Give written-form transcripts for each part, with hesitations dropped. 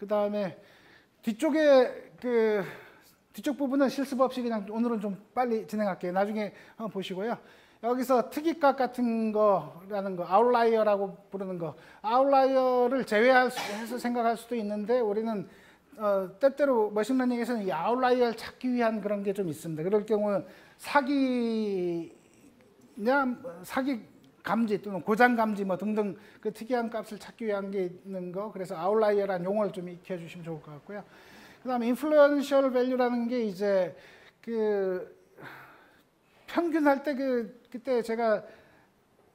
그 다음에 뒤쪽에 뒤쪽 부분은 실습 없이 그냥 오늘은 좀 빨리 진행할게요. 나중에 한번 보시고요. 여기서 특이값 같은 거라는 거, 아웃라이어라고 부르는 거, 아웃라이어를 제외해서 생각할 수도 있는데 우리는 때때로 머신러닝에서는 이 아웃라이어를 찾기 위한 그런 게 좀 있습니다. 그럴 경우 사기 감지 또는 고장 감지 뭐 등등 그 특이한 값을 찾기 위한 게 있는 거, 그래서 아웃라이어라는 용어를 좀 익혀 주시면 좋을 것 같고요. 그다음에 인플루언셜 밸류라는 게 이제 평균 할 때 그때 제가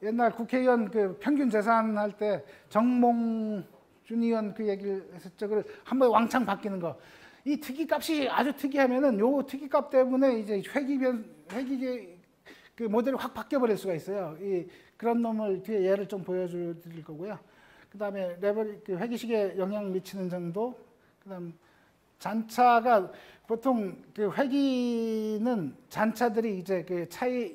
옛날 국회의원 평균 재산할 때 정몽준 의원 얘기를 했었죠. 그걸 한번 왕창 바뀌는 거. 이 특이값이 아주 특이하면은 요 특이값 때문에 이제 회귀 모델이 확 바뀌어 버릴 수가 있어요. 그런 놈을 뒤에 예를 좀 보여드릴 거고요. 그다음에 회귀식에 영향 미치는 정도. 그다음 잔차가 보통 회귀는 잔차들이 이제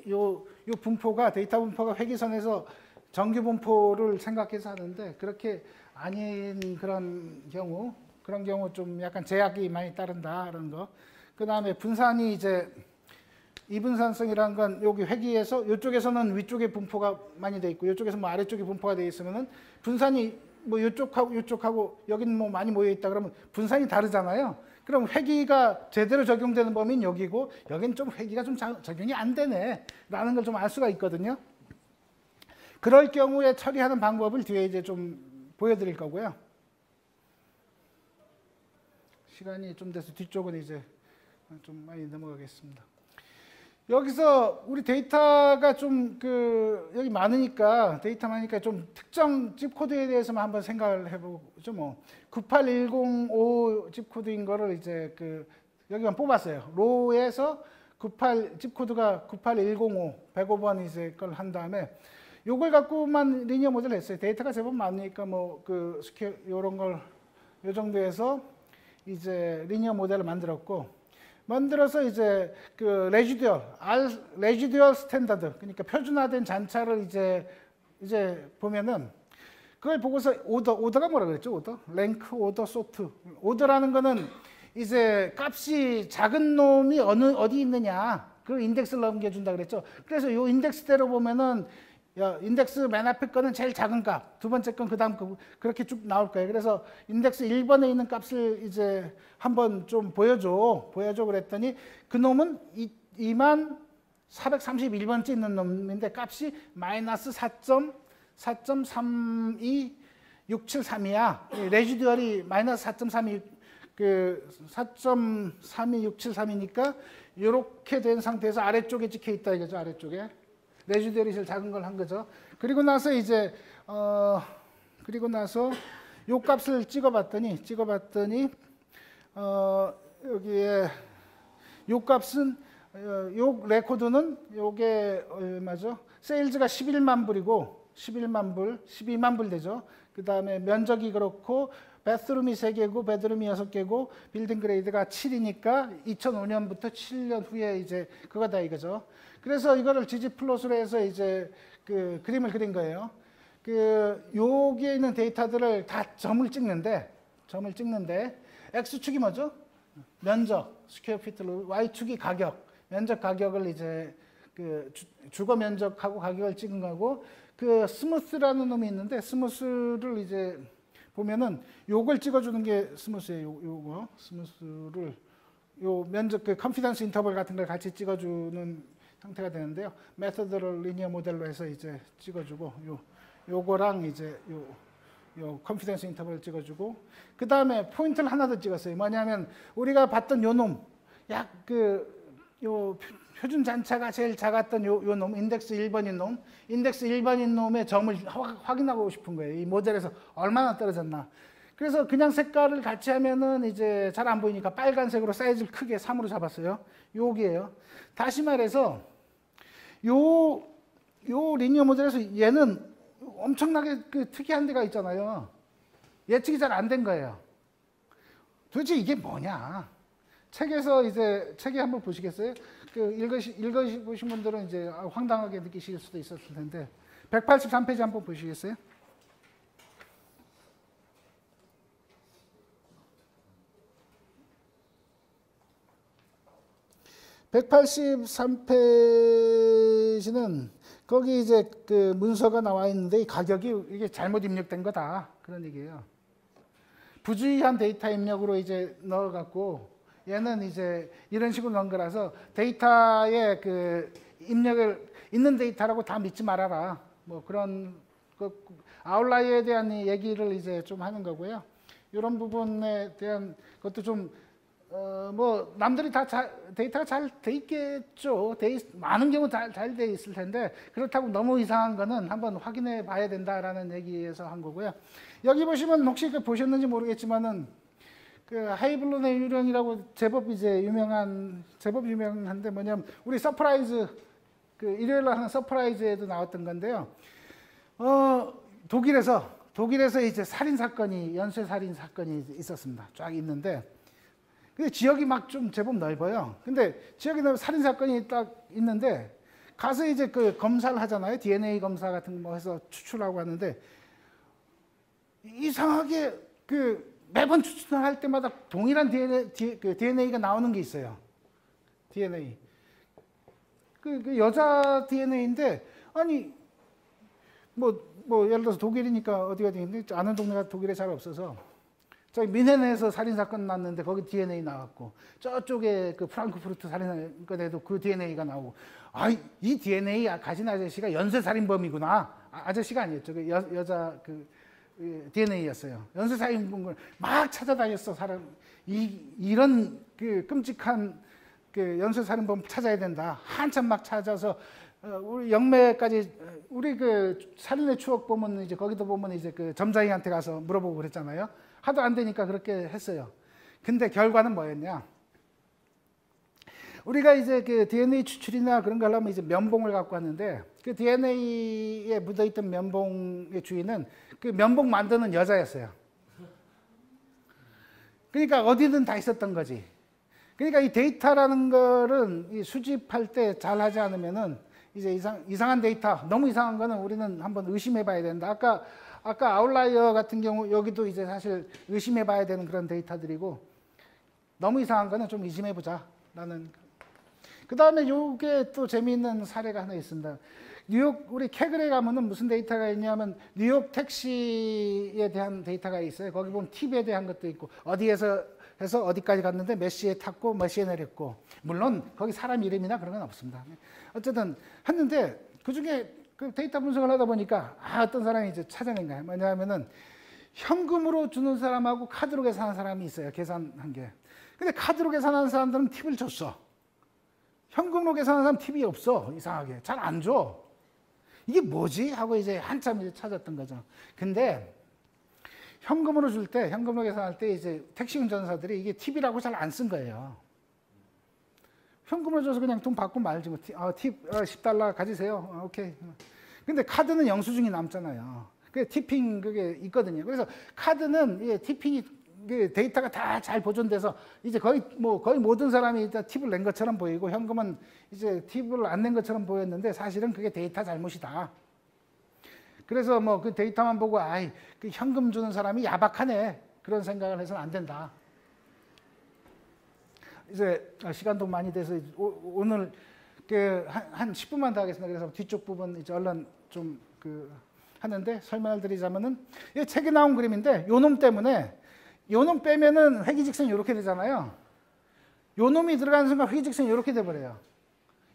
요 분포가 데이터 분포가 회귀선에서 정규 분포를 생각해서 하는데 그렇게 아닌 그런 경우 좀 약간 제약이 많이 따른다라는 거. 그다음에 분산이 이제 이분산성이라는 건 여기 회귀에서 이쪽에서는 위쪽에 분포가 많이 돼 있고 이쪽에서 뭐 아래쪽에 분포가 돼 있으면은 분산이 뭐 이쪽하고 여기는 뭐 많이 모여 있다 그러면 분산이 다르잖아요. 그럼 회귀가 제대로 적용되는 범위는 여기고 여기는 좀 회귀가 좀 적용이 안 되네라는 걸 좀 알 수가 있거든요. 그럴 경우에 처리하는 방법을 뒤에 이제 좀 보여드릴 거고요. 시간이 좀 돼서 뒤쪽은 이제 좀 많이 넘어가겠습니다. 여기서 우리 데이터가 좀 여기 많으니까 좀 특정 칩코드에 대해서만 한번 생각을 해보죠. 뭐 98105 칩코드인 거를 이제 여기만 뽑았어요. 로에서 칩코드가 98105 105번 이제 걸 한 다음에 요걸 갖고만 리니어 모델을 했어요. 데이터가 제법 많으니까 뭐 요런 걸 요 정도에서 이제 리니어 모델을 만들어서 이제 레지듀얼 스탠다드, 그러니까 표준화된 잔차를 이제 보면은 그걸 보고서 오더가 뭐라 그랬죠? 랭크, 오더, 소트. 오더라는 거는 이제 값이 작은 놈이 어디 있느냐, 그걸 인덱스를 넘겨준다 그랬죠. 그래서 요 인덱스대로 보면은 인덱스 맨 앞에 거는 제일 작은 값, 두 번째 건 그 다음 거, 그렇게 쭉 나올 거예요. 그래서 인덱스 1번에 있는 값을 이제 한번 좀 보여줘 그랬더니 그 놈은 2431번째 있는 놈인데 값이 마이너스 4.32673이야. 레지듀얼이 마이너스 4.32673이니까 이렇게 된 상태에서 아래쪽에 찍혀 있다 이거죠. 아래쪽에. 레지듀얼이 제일 작은 걸 한 거죠. 그리고 나서 이제 요 값을 찍어봤더니 여기에 요 값은 요 레코드는 요게 얼마죠? 세일즈가 11만 불이고 12만 불 되죠. 그 다음에 면적이 그렇고 베드룸이 3개고 베드룸이 6개고 빌딩 그레이드가 7이니까 2005년부터 7년 후에 이제 그거다 이거죠. 그래서 이거를 지지플롯으로 해서 이제 그림을 그린 거예요. 여기에 있는 데이터들을 다 점을 찍는데 X축이 뭐죠? 면적, 스퀘어 피트로, Y축이 가격, 면적 가격을 이제 주거 면적하고 가격을 찍은 거고 스무스라는 놈이 있는데 스무스를 이제 보면은 요걸 찍어주는 게 스무스예요. 요거 스무스를 요 면적 컨피던스 인터벌 같은 걸 같이 찍어주는 상태가 되는데요. 메서드를 리니어 모델로 해서 이제 찍어주고 요거랑 이제 요 컨피던스 인터벌을 찍어주고 그 다음에 포인트를 하나 더 찍었어요. 뭐냐면 우리가 봤던 요 놈, 요 표준 잔차가 제일 작았던 요 놈, 인덱스 1번인 놈, 인덱스 1번인 놈의 점을 확인하고 싶은 거예요. 이 모델에서 얼마나 떨어졌나. 그래서 그냥 색깔을 같이 하면은 이제 잘 안 보이니까 빨간색으로 사이즈를 크게 3으로 잡았어요. 여기에요. 다시 말해서 요 리니어 모델에서 얘는 엄청나게 특이한 데가 있잖아요. 예측이 잘 안 된 거예요. 도대체 이게 뭐냐? 책에서 이제 책에 한번 보시겠어요? 읽으신 분들은 이제 황당하게 느끼실 수도 있었을 텐데 183페이지 한번 보시겠어요? 183페이지는 거기 이제 그 문서가 나와 있는데 이 가격이 이게 잘못 입력된 거다. 그런 얘기예요. 부주의한 데이터 입력으로 이제 넣어갖고 얘는 이제 이런 식으로 넣은 거라서 데이터의 그 입력을 있는 데이터라고 다 믿지 말아라. 뭐 그런 아웃라이어에 대한 얘기를 이제 좀 하는 거고요. 이런 부분에 대한 것도 좀 뭐 남들이 다 데이터가 잘 돼 있겠죠. 많은 경우 잘 돼 있을 텐데 그렇다고 너무 이상한 거는 한번 확인해 봐야 된다라는 얘기에서 한 거고요. 여기 보시면 혹시 보셨는지 모르겠지만은 그 하이블론의 유령이라고 제법 유명한데 뭐냐면 우리 서프라이즈 그 일요일 날 하는 서프라이즈에도 나왔던 건데요. 독일에서 이제 살인 사건이 연쇄 살인 사건이 있었습니다. 쫙 있는데 근데 지역이 막 좀 제법 넓어요. 근데 지역이 넓어 살인 사건이 딱 있는데 가서 이제 그 검사를 하잖아요. DNA 검사 같은 거 해서 추출하고 하는데 이상하게 그 매번 추출할 때마다 동일한 DNA가 나오는 게 있어요. DNA. 그 여자 DNA인데 아니 뭐 예를 들어서 독일이니까 어디가 있는데 아는 동네가 독일에 잘 없어서 저기 미넨에서 살인사건 났는데 거기 DNA 나왔고 저쪽에 그 프랑크푸르트 살인사건에도 그 DNA가 나오고 이 DNA 가진 아저씨가 연쇄살인범이구나. 아저씨가 아니었죠. 그 여자 그 DNA였어요. 연쇄살인범을 막 찾아다녔어. 사람 이런 그 끔찍한 그 연쇄살인범 찾아야 된다. 한참 막 찾아서 우리 영매까지 우리 그 살인의 추억 보면 이제 거기도 보면 이제 그 점장이한테 가서 물어보고 그랬잖아요. 하도 안 되니까 그렇게 했어요. 근데 결과는 뭐였냐? 우리가 이제 그 DNA 추출이나 그런 걸 하려면 이제 면봉을 갖고 왔는데 그 DNA에 묻어있던 면봉의 주인은 그 면봉 만드는 여자였어요. 그러니까 어디든 다 있었던 거지. 그러니까 이 데이터라는 거는 이 수집할 때 잘 하지 않으면은 이제 이상한 데이터, 너무 이상한 거는 우리는 한번 의심해 봐야 된다. 아까 아웃라이어 같은 경우 여기도 이제 사실 의심해 봐야 되는 그런 데이터들이고 너무 이상한 거는 좀 의심해 보자라는. 그 다음에 요게 또 재미있는 사례가 하나 있습니다. 뉴욕 우리 캐글에 가면은 무슨 데이터가 있냐면 뉴욕 택시에 대한 데이터가 있어요. 거기 보면 팁에 대한 것도 있고 어디에서 해서 어디까지 갔는데 몇 시에 탔고 몇 시에 내렸고 물론 거기 사람 이름이나 그런 건 없습니다. 어쨌든 했는데 그중에 그 데이터 분석을 하다 보니까 어떤 사람이 이제 찾아낸 거예요. 뭐냐면은 현금으로 주는 사람하고 카드로 계산하는 사람이 있어요. 계산한 게. 근데 카드로 계산하는 사람들은 팁을 줬어. 현금으로 계산하는 사람 팁이 없어. 이상하게 잘 안 줘. 이게 뭐지? 하고 이제 한참 이제 찾았던 거죠. 근데 현금으로 줄 때, 현금으로 계산할 때 이제 택시 운전사들이 이게 팁이라고 잘 안 쓴 거예요. 현금으로 줘서 그냥 돈 받고 말지 뭐. 팁 10달러 가지세요. 오케이. 근데 카드는 영수증이 남잖아요. 그 티핑 그게 있거든요. 그래서 카드는 이게 티핑이 데이터가 다 잘 보존돼서 이제 거의 모든 사람이 일단 팁을 낸 것처럼 보이고 현금은 이제 팁을 안 낸 것처럼 보였는데 사실은 그게 데이터 잘못이다. 그래서 뭐 그 데이터만 보고 그 현금 주는 사람이 야박하네. 그런 생각을 해서는 안 된다. 이제 시간도 많이 돼서 오늘 한 10분만 더 하겠습니다. 그래서 뒤쪽 부분 이제 얼른 좀 하는데 설명을 드리자면은 이 책에 나온 그림인데 요 놈 때문에 요 놈 빼면은 회기직선이 이렇게 되잖아요. 요 놈이 들어가는 순간 회기직선이 이렇게 돼버려요.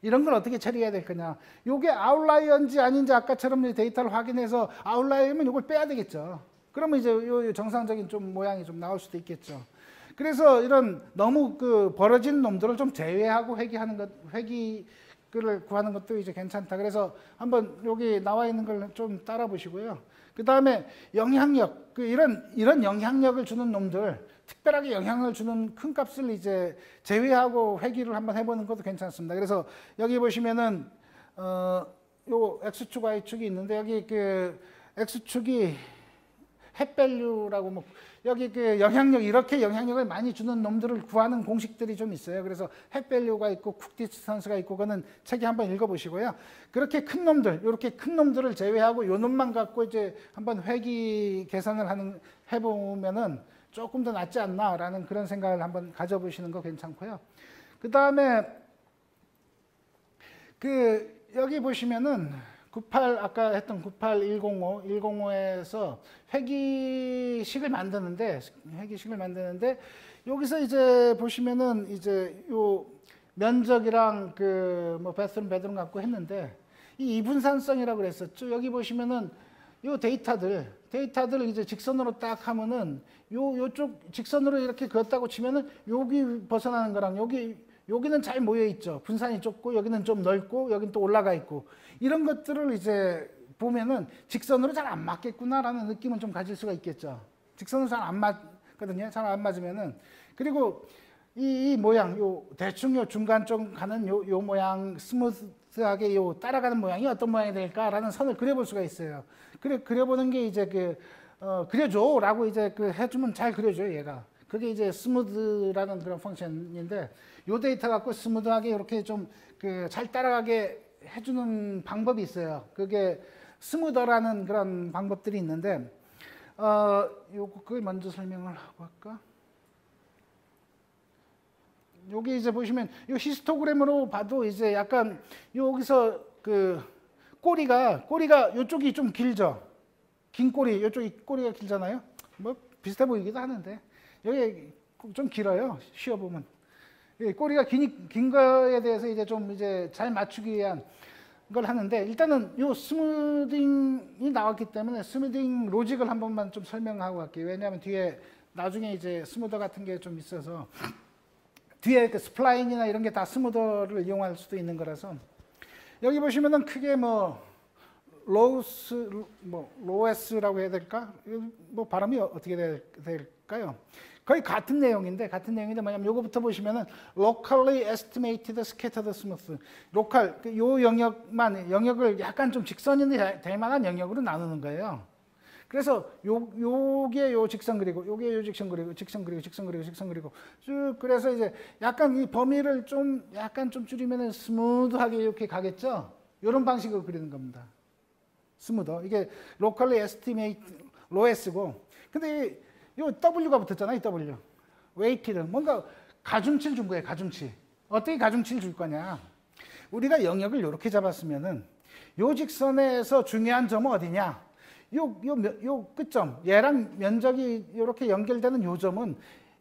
이런 걸 어떻게 처리해야 될 거냐. 요게 아웃라이어인지 아닌지 아까처럼 데이터를 확인해서 아웃라이어면 요걸 빼야 되겠죠. 그러면 이제 요 정상적인 좀 모양이 좀 나올 수도 있겠죠. 그래서 이런 너무 벌어진 놈들을 좀 제외하고 회기를 구하는 것도 이제 괜찮다. 그래서 한번 여기 나와 있는 걸 좀 따라 보시고요. 그 다음에 영향력, 이런 영향력을 주는 놈들, 특별하게 영향을 주는 큰 값을 이제 제외하고 회기를 한번 해보는 것도 괜찮습니다. 그래서 여기 보시면은 요 X축, Y축이 있는데 여기 X축이 햇밸류라고 여기 영향력, 이렇게 영향력을 많이 주는 놈들을 구하는 공식들이 좀 있어요. 그래서 햇밸류가 있고 쿡 디스턴스가 있고 그거는 책에 한번 읽어보시고요. 그렇게 큰 놈들, 이렇게 큰 놈들을 제외하고 요 놈만 갖고 이제 한번 회기 계산을 해보면은 조금 더 낫지 않나라는 그런 생각을 한번 가져보시는 거 괜찮고요. 그 다음에 여기 보시면은 98 아까 했던 98105, 105에서 회기식을 만드는데 여기서 이제 보시면은 이제 요 면적이랑 뭐 베드룸 갖고 했는데 이 이분산성이라고 그랬었죠. 여기 보시면은 요 데이터들 이제 직선으로 딱 하면은 요쪽 직선으로 이렇게 그었다고 치면은 여기 벗어나는 거랑 여기는 잘 모여 있죠. 분산이 좁고 여기는 좀 넓고 여기는 또 올라가 있고 이런 것들을 이제 보면은 직선으로 잘 안 맞겠구나라는 느낌은 좀 가질 수가 있겠죠. 직선으로 잘 안 맞거든요. 잘 안 맞으면은 그리고 이 모양 대충 요 중간 쪽 가는 요 모양 스무스하게 따라가는 모양이 어떤 모양이 될까라는 선을 그려볼 수가 있어요. 그려보는 게 이제 그려줘라고 이제 해주면 잘 그려줘요, 얘가. 그게 이제 스무드라는 그런 펑션인데, 요 데이터 갖고 스무드하게 이렇게 좀 잘 따라가게 해주는 방법이 있어요. 그게 스무더라는 그런 방법들이 있는데, 그걸 먼저 설명을 하고 할까? 여기 이제 보시면 이 히스토그램으로 봐도 이제 약간 여기서 꼬리가 이쪽이 좀 길죠. 긴 꼬리, 이쪽이 꼬리가 길잖아요. 뭐 비슷해 보이기도 하는데 여기 좀 길어요. 쉬어보면 꼬리가 긴 거에 대해서 이제 좀 잘 맞추기 위한 걸 하는데 일단은 이 스무딩이 나왔기 때문에 스무딩 로직을 한 번만 좀 설명하고 갈게요. 왜냐하면 뒤에 나중에 이제 스무더 같은 게 좀 있어서 뒤에 스플라인이나 이런 게 다 스무더를 이용할 수도 있는 거라서 여기 보시면은 크게 로에스라고 해야 될까? 발음이 어떻게 될까요? 거의 같은 내용인데 뭐냐면 요거부터 보시면은 locally estimated scattered smooth 요 영역을 약간 좀 직선이 될 만한 영역으로 나누는 거예요. 그래서 요게 요 직선 그리고 요게 요 직선 그리고 쭉 그래서 이제 약간 이 범위를 약간 좀 줄이면은 스무드하게 이렇게 가겠죠. 이런 방식으로 그리는 겁니다. 스무더 이게 locally estimate 로에스고 근데 요 W가 붙었잖아요. W weighted 뭔가 가중치를 준 거예요. 가중치 어떻게 가중치를 줄 거냐? 우리가 영역을 이렇게 잡았으면은 요 직선에서 중요한 점은 어디냐? 요 끝점, 얘랑 면적이 이렇게 연결되는 요 점은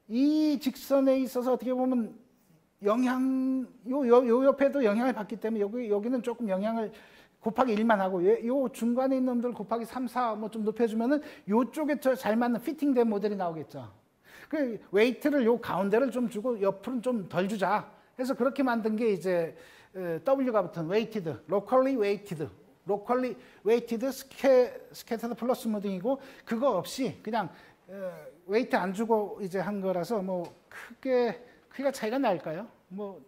이 직선에 있어서 어떻게 보면 요 옆에도 영향을 받기 때문에 여기는 조금 영향을 곱하기 1만 하고 요 중간에 있는 놈들 곱하기 3, 4 뭐 좀 높여주면은 요쪽에 잘 맞는 피팅된 모델이 나오겠죠. 그 웨이트를 요 가운데를 좀 주고 옆으로는 좀 덜 주자. 해서 그렇게 만든 게 이제 W가 붙은 weighted, locally weighted scattered 플러스 스무딩이고 그거 없이 그냥 웨이트 안 주고 이제 한 거라서 뭐 크기가 차이가 날까요? 뭐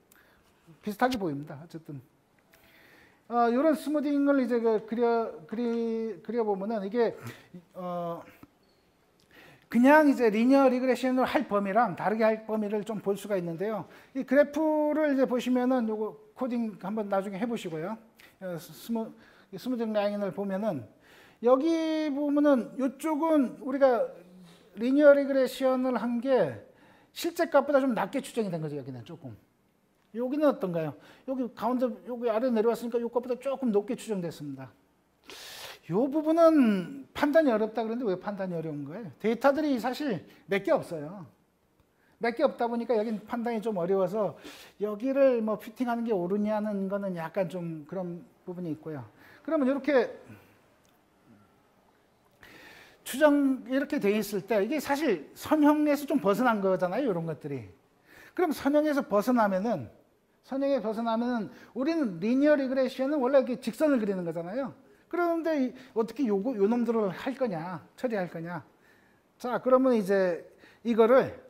비슷하게 보입니다. 어쨌든 이런 스무딩을 이제 그려보면은 이게 그냥 이제 리니어 리그레션을 할 범위랑 다르게 할 범위를 좀 볼 수가 있는데요. 이 그래프를 이제 보시면은 요거 코딩 한번 나중에 해보시고요. 스무딩 라인을 보면은 여기 보면은 이쪽은 우리가 리니어 리그레션을 한 게 실제 값보다 좀 낮게 추정이 된 거죠. 여기는 조금. 여기는 어떤가요? 여기 가운데 여기 아래 내려왔으니까 이 값보다 조금 높게 추정됐습니다. 이 부분은 판단이 어렵다 그러는데 왜 판단이 어려운 거예요? 데이터들이 사실 몇 개 없어요. 몇 개 없다 보니까 여긴 판단이 좀 어려워서 여기를 뭐 피팅하는 게 옳으냐는 거는 약간 좀 그런 부분이 있고요. 그러면 이렇게 추정 이렇게 돼 있을 때 이게 사실 선형에서 좀 벗어난 거잖아요. 이런 것들이. 그럼 선형에서 벗어나면은 우리는 리니어 리그레션은 원래 이렇게 직선을 그리는 거잖아요. 그런데 어떻게 요 놈들을 할 거냐, 처리할 거냐. 자, 그러면 이제 이거를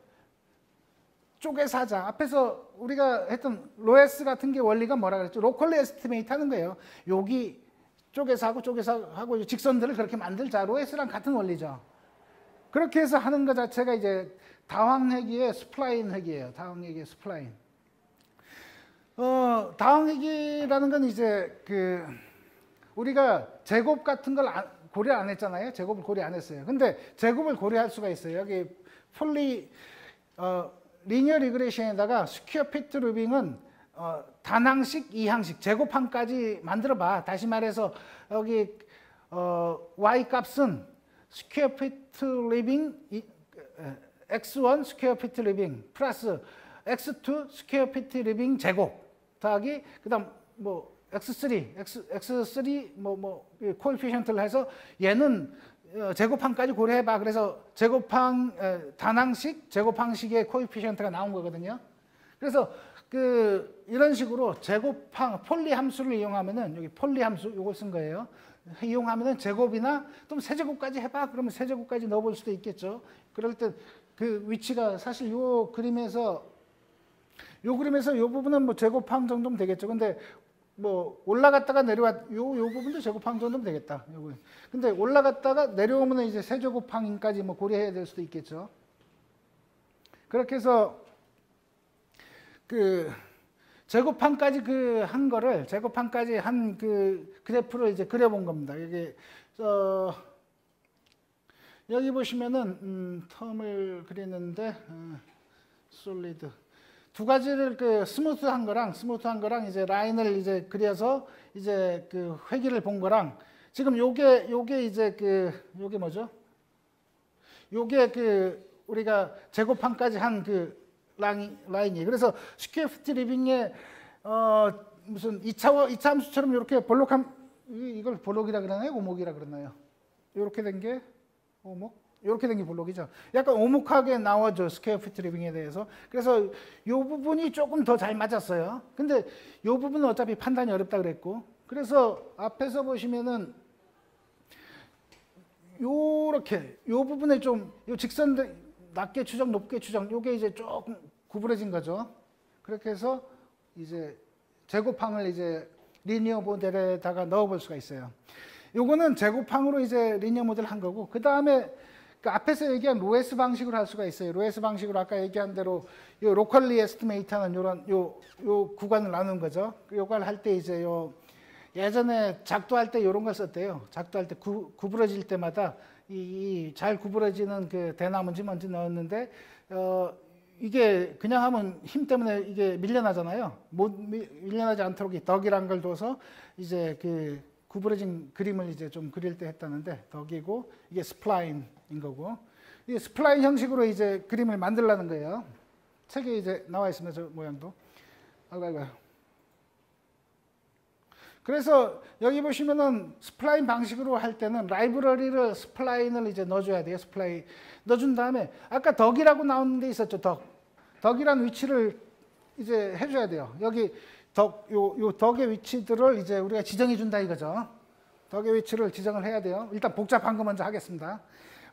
쪼개서 하자. 앞에서 우리가 했던 로에스 같은 게 원리가 뭐라 그랬죠? 로컬리 에스티메이트 하는 거예요. 여기 쪼개서 하고 직선들을 그렇게 만들자. 로에스랑 같은 원리죠. 그렇게 해서 하는 것 자체가 이제 다황회기의 스플라인 회기예요. 다황회기의 스플라인. 다황회기라는 건 이제 우리가 제곱 같은 걸 고려 안 했잖아요. 제곱을 고려 안 했어요. 근데 제곱을 고려할 수가 있어요. 여기 리니어 리그레션에다가 스퀘어 피트 루빙은 단항식, 이항식, 제곱항까지 만들어봐. 다시 말해서 여기 y 값은 스퀘어 피트 리빙 x1 스퀘어 피트 리빙 플러스 x2 스퀘어 피트 리빙 제곱 더하기 그다음 뭐 x3 코에피션트를 해서 얘는 제곱항까지 고려해봐. 그래서 제곱항 단항식, 제곱항식의 코에피션트가 나온 거거든요. 그래서 이런 식으로 제곱항 폴리 함수를 이용하면은 여기 폴리 함수 이걸 쓴 거예요. 이용하면은 제곱이나 또 세제곱까지 해봐. 그러면 세제곱까지 넣어볼 수도 있겠죠. 그럴 때 그 위치가 사실 요 그림에서 요 부분은 뭐 제곱항 정도면 되겠죠. 근데 뭐 올라갔다가 요 부분도 제곱항 정도면 되겠다. 요거. 근데 올라갔다가 내려오면 이제 세제곱항까지 뭐 고려해야 될 수도 있겠죠. 그렇게 해서 제곱항까지 한 거를 제곱항까지 한 그래프를 이제 그려본 겁니다. 이게 여기 보시면은 텀을 그리는데 솔리드 두 가지를 스무트한 거랑 이제 라인을 이제 그려서 이제 회기를 본 거랑 지금 요게 이제 요게 뭐죠? 요게 우리가 제곱항까지 한 라인이. 그래서 스퀘어 피트 리빙에 무슨 2차 함수처럼 이렇게 이걸 볼록이라 그러나요? 오목이라 그러나요? 이렇게 된 게 오목? 이렇게 된 게 볼록이죠. 약간 오목하게 나와죠. 스퀘어 피트 리빙에 대해서. 그래서 이 부분이 조금 더 잘 맞았어요. 근데 이 부분은 어차피 판단이 어렵다 그랬고. 그래서 앞에서 보시면은 요렇게 요 부분에 좀 요 직선 낮게 추정, 높게 추정 요게 이제 조금 구부러진 거죠. 그렇게 해서 이제 제곱항을 이제 리니어 모델에다가 넣어볼 수가 있어요. 요거는 제곱항으로 이제 리니어 모델 한 거고, 그 다음에 앞에서 얘기한 로에스 방식으로 할 수가 있어요. 로에스 방식으로 아까 얘기한 대로 요 로컬리 에스티메이트하는 요 구간을 나눈 거죠. 요걸 할 때 이제 예전에 작도할 때 요런 걸 썼대요. 작도할 때 구부러질 때마다 잘 구부러지는 대나무인지 뭔지 넣었는데 이게 그냥 하면 힘 때문에 이게 밀려나잖아요. 밀려나지 않도록 이 덕이란 걸 둬서 이제 구부러진 그림을 이제 좀 그릴 때 했다는데 덕이고 이게 스플라인인 거고, 이 스플라인 형식으로 이제 그림을 만들라는 거예요. 책에 이제 나와 있으면 저 모양도. 아이고. 그래서 여기 보시면은 스플라인 방식으로 할 때는 라이브러리를 스플라인을 이제 넣어줘야 돼요. 스플라인 넣어준 다음에 아까 덕이라고 나오는 데 있었죠. 덕이라는 위치를 이제 해줘야 돼요. 여기 요 덕의 위치들을 이제 우리가 지정해 준다 이거죠. 덕의 위치를 지정을 해야 돼요. 일단 복잡한 거 먼저 하겠습니다.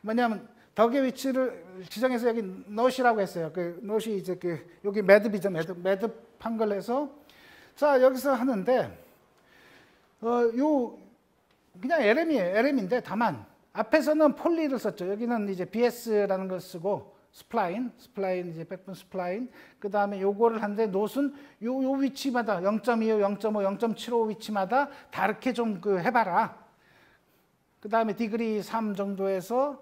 뭐냐면 덕의 위치를 지정해서 여기 not이라고 했어요. not이 이제 여기 매듭이죠. 매듭한 걸 해서 자 여기서 하는데 그냥 LM인데 다만 앞에서는 폴리를 썼죠. 여기는 이제 BS라는 걸 쓰고 스플라인 이제 백분 스플라인. 그 다음에 요거를 하는데 노스는 요 위치마다 0.25, 0.5, 0.75 위치마다 다르게 좀 해봐라. 그 다음에 디그리 3 정도에서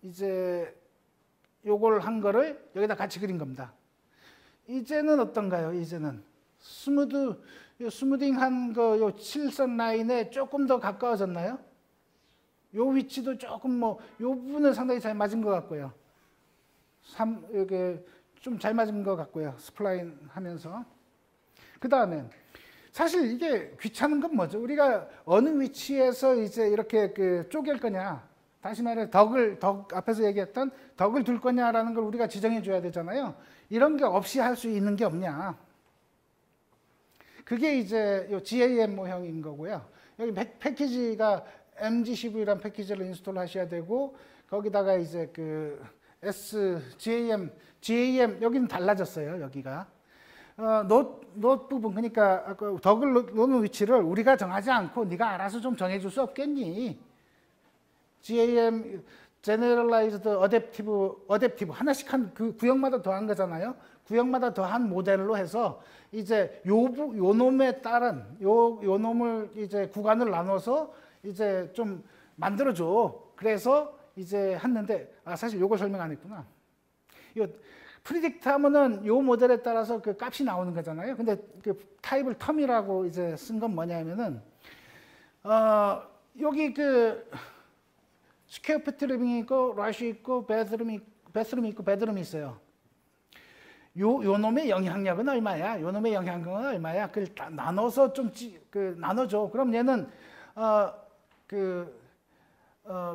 이제 요걸 한 거를 여기다 같이 그린 겁니다. 이제는 어떤가요? 이제는 스무딩한 요 7선 라인에 조금 더 가까워졌나요? 요 위치도 조금 요 부분은 상당히 잘 맞은 것 같고요. 이게 좀 잘 맞은 것 같고요. 스플라인 하면서. 그 다음에 사실 이게 귀찮은 건 뭐죠? 우리가 어느 위치에서 이제 이렇게 쪼갤 거냐. 다시 말해 덕 앞에서 얘기했던 덕을 둘 거냐라는 걸 우리가 지정해 줘야 되잖아요. 이런 게 없이 할 수 있는 게 없냐. 그게 이제 요 GAM 모형인 거고요. 여기 패키지가 MGCV라는 패키지를 인스톨 하셔야 되고, 거기다가 이제 GAM 여기는 달라졌어요. 여기가 노트 부분, 그러니까 아까 덕을 놓는 위치를 우리가 정하지 않고 네가 알아서 좀 정해줄 수 없겠니? GAM Generalized Adaptive 하나씩 한 구역마다 더한 거잖아요. 구역마다 더한 모델로 해서 이제 요 놈에 따른 요 놈을 이제 구간을 나눠서 이제 좀 만들어줘. 그래서 이제 했는데 사실 요걸 설명 안 했구나. 요 프리딕트 하면은 요 모델에 따라서 그 값이 나오는 거잖아요. 근데 그 타입을 텀이라고 이제 쓴 건 뭐냐면은 여기 그 스퀘어 피트 리빙이 있고 라쉬 있고 베드룸이 있고 베드룸이 있어요. 요 놈의 영향력은 얼마야? 요 놈의 영향력은 얼마야? 그걸 다 나눠서 좀 나눠줘. 그럼 얘는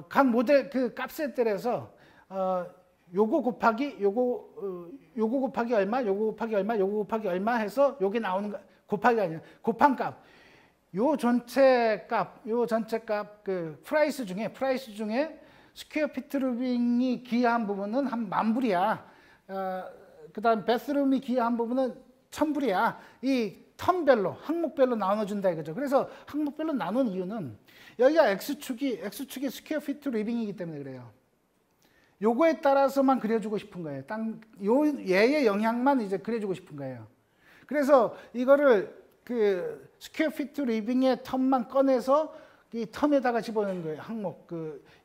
각 모델 그 값에 따라서 요거 곱하기 요거 곱하기 얼마, 요거 곱하기 얼마, 요거 곱하기 얼마 해서 요게 나오는 거 곱하기가 아니라 곱한 값. 요 전체 값 그 프라이스 중에 스퀘어 피트 루빙이 기여한 부분은 한 10,000불이야. 그다음 베스룸이 기여한 부분은 1,000불이야. 이 텀별로 항목별로 나눠준다 이거죠. 그래서 항목별로 나눈 이유는 여기가 x축이 스퀘어 피트 리빙이기 때문에 그래요. 요거에 따라서만 그려주고 싶은 거예요. 얘의 영향만 이제 그려주고 싶은 거예요. 그래서 이거를 그 스퀘어 피트 리빙의 텀만 꺼내서 이 텀에다가 집어넣는 거예요. 항목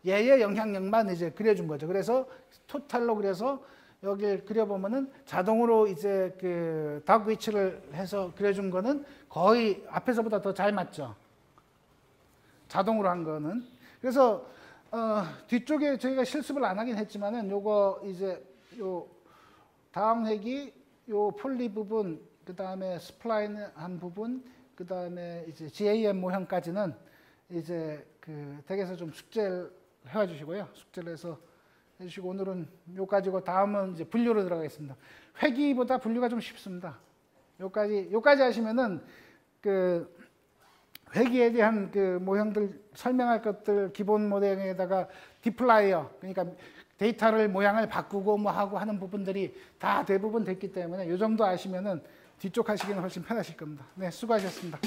얘의 영향력만 이제 그려준 거죠. 그래서 토탈로 그려서 여기 그려보면은 자동으로 이제 그 닥 위치를 해서 그려준 거는 거의 앞에서보다 더 잘 맞죠. 자동으로 한 거는. 그래서 뒤쪽에 저희가 실습을 안 하긴 했지만은 요거 이제 요 다음 획이 요 폴리 부분, 그 다음에 스플라인 한 부분, 그 다음에 이제 GAM 모형까지는 이제 그 댁에서 좀 숙제를 해와 주시고요. 숙제를 해서 해주시고 오늘은 요까지고 다음은 이제 분류로 들어가겠습니다. 회기보다 분류가 좀 쉽습니다. 요까지 하시면은 그 회기에 대한 그 모형들 설명할 것들 기본 모델에다가 디플라이어 그러니까 데이터를 모양을 바꾸고 뭐 하고 하는 부분들이 다 대부분 됐기 때문에 요 정도 아시면은 뒤쪽 하시기는 훨씬 편하실 겁니다. 네, 수고하셨습니다.